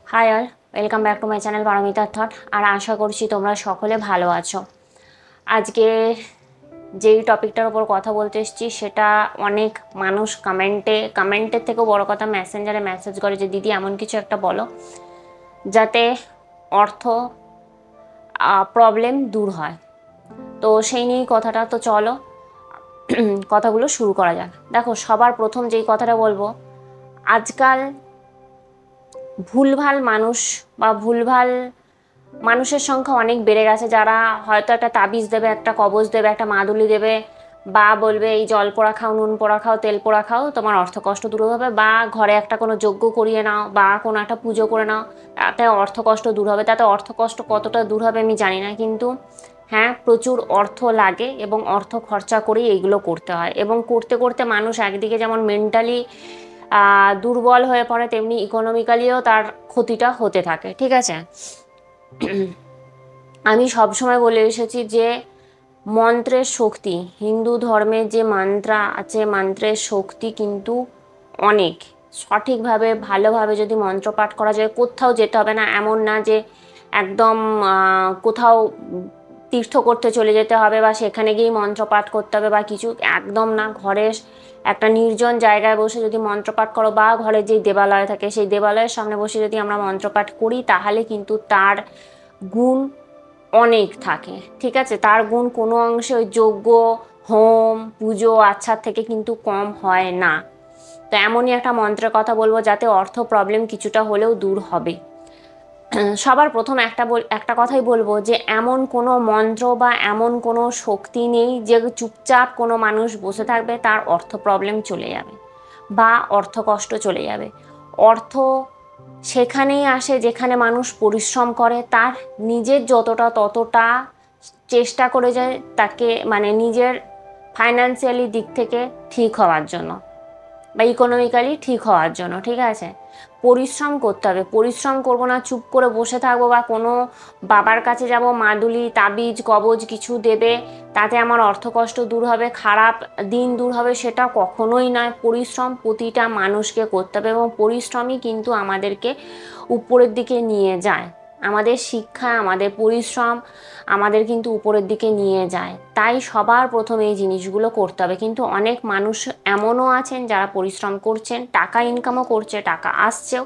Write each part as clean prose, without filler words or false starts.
High all, welcome back to my channel পারমিতার থট। আর আশা করছি তোমরা সকলে ভালো আছো। আজকে যেই টপিকটার ওপর কথা বলতে এসেছি সেটা অনেক মানুষ কমেন্টের থেকেও বড় কথা মেসেঞ্জারে মেসেজ করে যে দিদি এমন কিছু একটা বলো যাতে অর্থ প্রবলেম দূর হয়। তো সেই নিয়েই কথাটা, তো চলো কথাগুলো শুরু করা যাক। দেখো, সবার প্রথম যেই কথাটা বলবো, আজকাল ভুলভাল মানুষ বা ভুলভাল মানুষের সংখ্যা অনেক বেড়ে গেছে, যারা হয়তো একটা তাবিজ দেবে, একটা কবজ দেবে, একটা মাদুলি দেবে, বা বলবে এই জল পোড়া খাও, নুন পোড়া খাও, তেল পোড়া খাও, তোমার অর্থকষ্ট দূর হবে, বা ঘরে একটা কোনো যজ্ঞ করিয়ে নাও, বা কোনো একটা পুজো করে নাও, তাতে অর্থকষ্ট দূর হবে। তাতে অর্থকষ্ট কতটা দূর হবে আমি জানি না, কিন্তু হ্যাঁ, প্রচুর অর্থ লাগে এবং অর্থ খরচা করেই এইগুলো করতে হয়। এবং করতে করতে মানুষ একদিকে যেমন মেন্টালি দুর্বল হয়ে পড়ে, তেমনি ইকোনমিক্যালিও তার ক্ষতিটা হতে থাকে। ঠিক আছে, আমি সবসময় বলে এসেছি যে মন্ত্রের শক্তি, হিন্দু ধর্মের যে মান্ত্র আছে, মন্ত্রের শক্তি কিন্তু অনেক। সঠিকভাবে ভালোভাবে যদি মন্ত্রপাঠ করা যায়, কোথাও যেতে হবে না, এমন না যে একদম কোথাও তীর্থ করতে চলে যেতে হবে বা সেখানে গিয়েই মন্ত্রপাঠ করতে হবে বা কিছু, একদম না। ঘরে একটা নির্জন জায়গায় বসে যদি মন্ত্রপাঠ করো, বা ঘরের যেই দেবালয় থাকে সেই দেবালয়ের সামনে বসে যদি আমরা মন্ত্রপাঠ করি, তাহলে কিন্তু তার গুণ অনেক থাকে। ঠিক আছে, তার গুণ কোনো অংশে ওই যজ্ঞ, হোম, পুজো আচ্ছার থেকে কিন্তু কম হয় না। তো এমনই একটা মন্ত্রের কথা বলবো যাতে অর্থ প্রবলেম কিছুটা হলেও দূর হবে। সবার প্রথম একটা কথাই বলবো যে এমন কোনো মন্ত্র বা এমন কোনো শক্তি নেই যে চুপচাপ কোনো মানুষ বসে থাকবে তার অর্থ প্রবলেম চলে যাবে বা অর্থ কষ্ট চলে যাবে। অর্থ সেখানেই আসে যেখানে মানুষ পরিশ্রম করে, তার নিজের যতটা ততটা চেষ্টা করে যায় তাকে, মানে নিজের ফাইন্যান্সিয়ালি দিক থেকে ঠিক হওয়ার জন্য বা ইকোনমিক্যালি ঠিক হওয়ার জন্য। ঠিক আছে, পরিশ্রম করতে হবে। পরিশ্রম করবো না, চুপ করে বসে থাকবো, বা কোনো বাবার কাছে যাব, মাদুলি তাবিজ কবজ কিছু দেবে তাতে আমার অর্থকষ্ট দূর হবে, খারাপ দিন দূর হবে, সেটা কখনোই নয়। পরিশ্রম প্রতিটা মানুষকে করতে হবে এবং পরিশ্রমই কিন্তু আমাদেরকে উপরের দিকে নিয়ে যায়। আমাদের শিক্ষা, আমাদের পরিশ্রম আমাদের কিন্তু উপরের দিকে নিয়ে যায়। তাই সবার প্রথমে এই জিনিসগুলো করতে হবে। কিন্তু অনেক মানুষ এমনও আছেন যারা পরিশ্রম করছেন, টাকা ইনকামও করছে, টাকা আসছেও,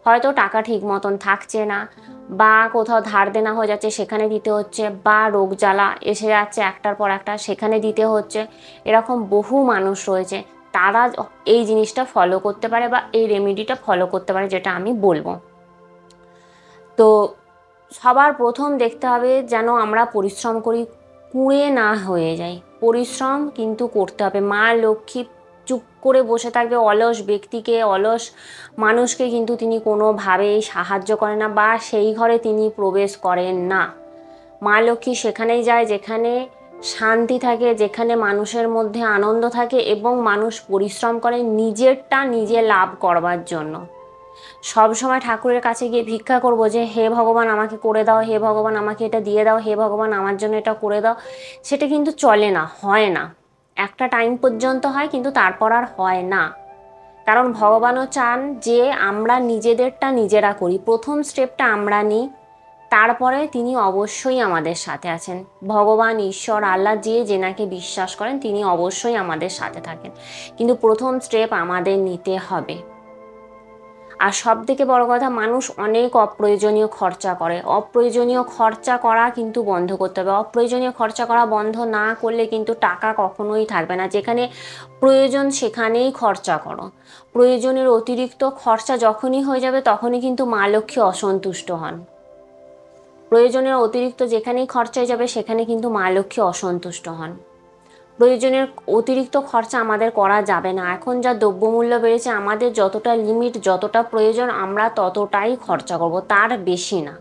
হয়তো টাকা ঠিক মতন থাকছে না, বা কোথাও ধার দেনা হয়ে যাচ্ছে সেখানে দিতে হচ্ছে, বা রোগ জ্বালা এসে যাচ্ছে একটার পর একটা সেখানে দিতে হচ্ছে। এরকম বহু মানুষ রয়েছে, তারা এই জিনিসটা ফলো করতে পারে বা এই রেমেডিটা ফলো করতে পারে, যেটা আমি বলবো। তো সবার প্রথম দেখতে হবে যেন আমরা পরিশ্রম করি, কুঁড়ে না হয়ে যাই। পরিশ্রম কিন্তু করতে হবে। মা লক্ষ্মী চুপ করে বসে থাকবে, অলস ব্যক্তিকে, অলস মানুষকে কিন্তু তিনি কোনোভাবেই সাহায্য করেন না, বা সেই ঘরে তিনি প্রবেশ করেন না। মা লক্ষ্মী সেখানেই যায় যেখানে শান্তি থাকে, যেখানে মানুষের মধ্যে আনন্দ থাকে এবং মানুষ পরিশ্রম করে নিজেরটা নিজে লাভ করবার জন্য। সব সময় ঠাকুরের কাছে গিয়ে ভিক্ষা করব যে হে ভগবান আমাকে করে দাও, হে ভগবান আমাকে এটা দিয়ে দাও, হে ভগবান আমার জন্য এটা করে দাও, সেটা কিন্তু চলে না, হয় না। একটা টাইম পর্যন্ত হয়, কিন্তু তারপর আর হয় না। কারণ ভগবানও চান যে আমরা নিজেদেরটা নিজেরা করি, প্রথম স্টেপটা আমরা নিই, তারপরে তিনি অবশ্যই আমাদের সাথে আছেন। ভগবান, ঈশ্বর, আল্লাহ, যে যেনাকে বিশ্বাস করেন তিনি অবশ্যই আমাদের সাথে থাকেন, কিন্তু প্রথম স্টেপ আমাদের নিতে হবে। আর সব থেকে বড় কথা, মানুষ অনেক অপ্রয়োজনীয় খরচা করে। অপ্রয়োজনীয় খরচা করা কিন্তু বন্ধ করতে হবে। অপ্রয়োজনীয় খরচা করা বন্ধ না করলে কিন্তু টাকা কখনোই থাকবে না। যেখানে প্রয়োজন সেখানেই খরচা করো। প্রয়োজনের অতিরিক্ত খরচা যখনই হয়ে যাবে তখনই কিন্তু মা লক্ষ্মী অসন্তুষ্ট হন। প্রয়োজনের অতিরিক্ত যেখানেই খরচা হয়ে যাবে সেখানে কিন্তু মা লক্ষ্মী অসন্তুষ্ট হন। প্রয়োজনের অতিরিক্ত খরচা আমাদের করা যাবে না। এখন যা দ্রব্যমূল্য বেড়েছে, আমাদের যতটা লিমিট, যতটা প্রয়োজন আমরা ততটাই খরচা করব, তার বেশি না।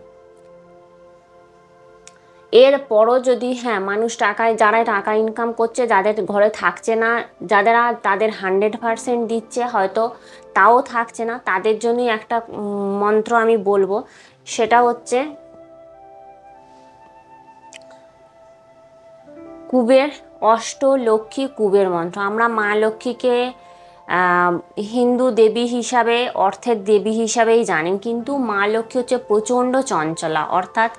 এরপরও যদি হ্যাঁ, মানুষ যারা টাকা ইনকাম করছে, যাদের ঘরে থাকছে না, যারা তাদের 100% দিচ্ছে, হয়তো তাও থাকছে না, তাদের জন্যই একটা মন্ত্র আমি বলবো। সেটা হচ্ছে কুবের, অষ্টলক্ষ্মী কুবের মন্ত্র। আমরা মা লক্ষ্মীকে হিন্দু দেবী হিসাবে, অর্থের দেবী হিসাবেই জানেন, কিন্তু মা লক্ষ্মী হচ্ছে প্রচণ্ড চঞ্চলা। অর্থাৎ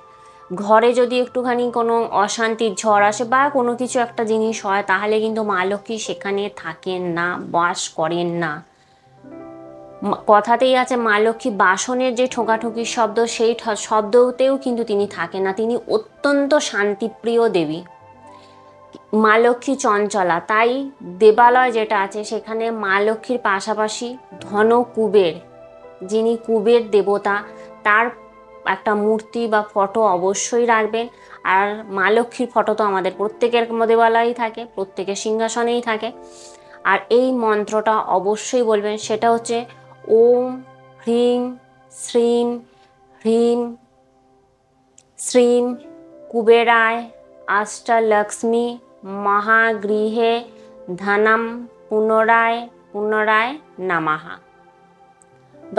ঘরে যদি একটুখানি কোনো অশান্তির ঝড় আসে বা কোনো কিছু একটা জিনিস হয়, তাহলে কিন্তু মা লক্ষ্মী সেখানে থাকেন না, বাস করেন না। কথাতেই আছে মা লক্ষ্মী বাসনের যে ঠোকাঠুকির শব্দ, সেই শব্দতেও কিন্তু তিনি থাকেন না। তিনি অত্যন্ত শান্তিপ্রিয় দেবী। মা লক্ষ্মী চঞ্চলা, তাই দেবালয় যেটা আছে সেখানে মা লক্ষ্মীর পাশাপাশি ধন কুবের, যিনি কুবের দেবতা, তার একটা মূর্তি বা ফটো অবশ্যই রাখবেন। আর মা লক্ষ্মীর ফটো তো আমাদের প্রত্যেকের দেবালয়েই থাকে, প্রত্যেকের সিংহাসনেই থাকে। আর এই মন্ত্রটা অবশ্যই বলবেন, সেটা হচ্ছে ওম হ্রিম শ্রীম হ্রিম শ্রীম কুবেরায় অষ্টলক্ষ্মী মহাগৃহে ধনম পুনরায় পুনরায় নামাহা।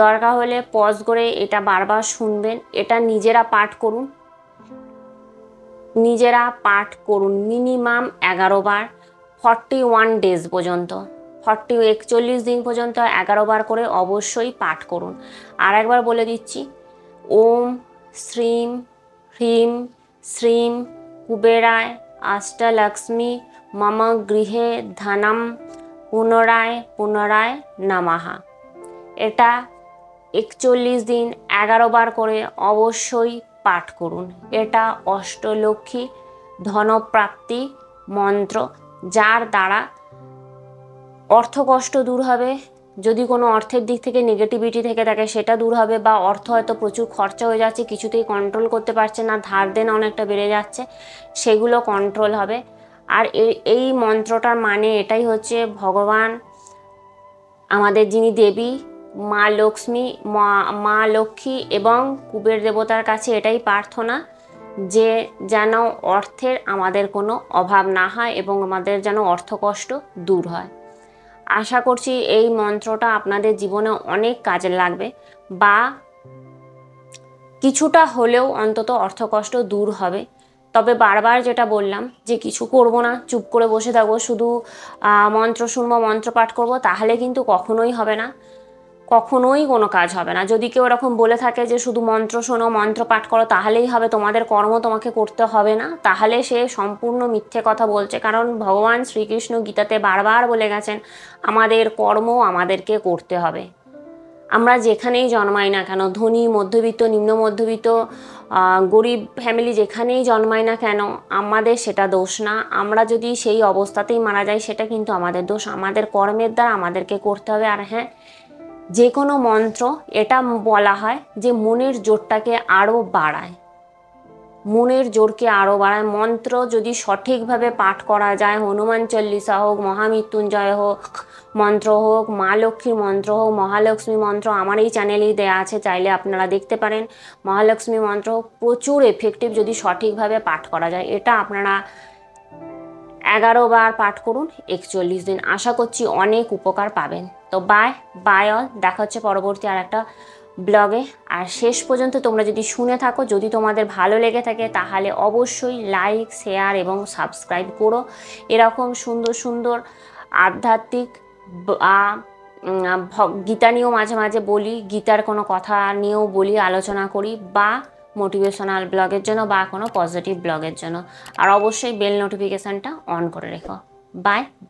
দরকার হলে পজ করে এটা বারবার শুনবেন। এটা নিজেরা পাঠ করুন মিনিমাম 11 বার, 41 ডেজ পর্যন্ত, 41 দিন পর্যন্ত 11 বার করে অবশ্যই পাঠ করুন। আর একবার বলে দিচ্ছি, ওম শ্রীম হ্রিম শ্রীম কুবেরায় অষ্টলক্ষ্মী মম গৃহে ধনম পুনরায় পুনরায় নামাহা। এটা 41 দিন 11 বার করে অবশ্যই পাঠ করুন। এটা অষ্টলক্ষ্মী ধনপ্রাপ্তি মন্ত্র, যার দ্বারা অর্থকষ্ট দূর হবে। যদি কোনো অর্থের দিক থেকে নেগেটিভিটি থেকে থাকে সেটা দূর হবে, বা অর্থ হয়তো প্রচুর খরচা হয়ে যাচ্ছে, কিছুতেই কন্ট্রোল করতে পারছে না, ধার দেনা অনেকটা বেড়ে যাচ্ছে, সেগুলো কন্ট্রোল হবে। আর এই মন্ত্রটার মানে এটাই হচ্ছে, ভগবান আমাদের যিনি দেবী মা লক্ষ্মী এবং কুবের দেবতার কাছে এটাই প্রার্থনা যে যেন অর্থের আমাদের কোনো অভাব না হয় এবং আমাদের যেন অর্থকষ্ট দূর হয়। আশা করছি এই মন্ত্রটা আপনাদের জীবনে অনেক কাজে লাগবে, বা কিছুটা হলেও অন্তত অর্থকষ্ট দূর হবে। তবে বারবার যেটা বললাম যে কিছু করব না, চুপ করে বসে থাকবো, শুধু মন্ত্র শুনবো, মন্ত্র পাঠ করব, তাহলে কিন্তু কখনোই হবে না, কখনোই কোনো কাজ হবে না। যদি কেউ এরকম বলে থাকে যে শুধু মন্ত্র শোনো, মন্ত্র পাঠ করো, তাহলেই হবে, তোমাদের কর্ম তোমাকে করতে হবে না, তাহলে সে সম্পূর্ণ মিথ্যে কথা বলছে। কারণ ভগবান শ্রীকৃষ্ণ গীতাতে বারবার বলে গেছেন আমাদের কর্ম আমাদেরকে করতে হবে। আমরা যেখানেই জন্মাই না কেন, ধনী মধ্যবিত্ত নিম্ন মধ্যবিত্ত গরিব ফ্যামিলি যেখানেই জন্মাই না কেন, আমাদের সেটা দোষ না। আমরা যদি সেই অবস্থাতেই মারা যাই সেটা কিন্তু আমাদের দোষ, আমাদের কর্মের দ্বারা আমাদেরকে করতে হবে। আর হ্যাঁ, যে কোনো মন্ত্র এটা বলা হয় যে মনের জোরটাকে আরও বাড়ায়, মনের জোরকে আরও বাড়ায়। মন্ত্র যদি সঠিকভাবে পাঠ করা যায়, হনুমান চল্লিশা হোক, মহামৃত্যুঞ্জয় হোক মন্ত্র হোক, মা লক্ষ্মীর মন্ত্র হোক, মহালক্ষ্মী মন্ত্র আমার এই চ্যানেলেই দেওয়া আছে, চাইলে আপনারা দেখতে পারেন। মহালক্ষ্মী মন্ত্র প্রচুর এফেক্টিভ যদি সঠিকভাবে পাঠ করা যায়। এটা আপনারা 11 বার পাঠ করুন 41 দিন, আশা করছি অনেক উপকার পাবেন। তো বাই অল, দেখা হচ্ছে পরবর্তী আর একটা ব্লগে। আর শেষ পর্যন্ত তোমরা যদি শুনে থাকো, যদি তোমাদের ভালো লেগে থাকে, তাহলে অবশ্যই লাইক শেয়ার এবং সাবস্ক্রাইব করো। এরকম সুন্দর সুন্দর আধ্যাত্মিক বা গীতা নিয়েও মাঝে মাঝে বলি, গীতার কোনো কথা নিয়েও বলি, আলোচনা করি, বা মোটিভেশনাল ব্লগের জন্য বা কোনো পজিটিভ ব্লগের জন্য। আর অবশ্যই বেল নোটিফিকেশানটা অন করে রেখো।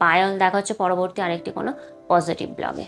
বাই অল, দেখা হচ্ছে পরবর্তী আরেকটি কোনো পজিটিভ ব্লগে।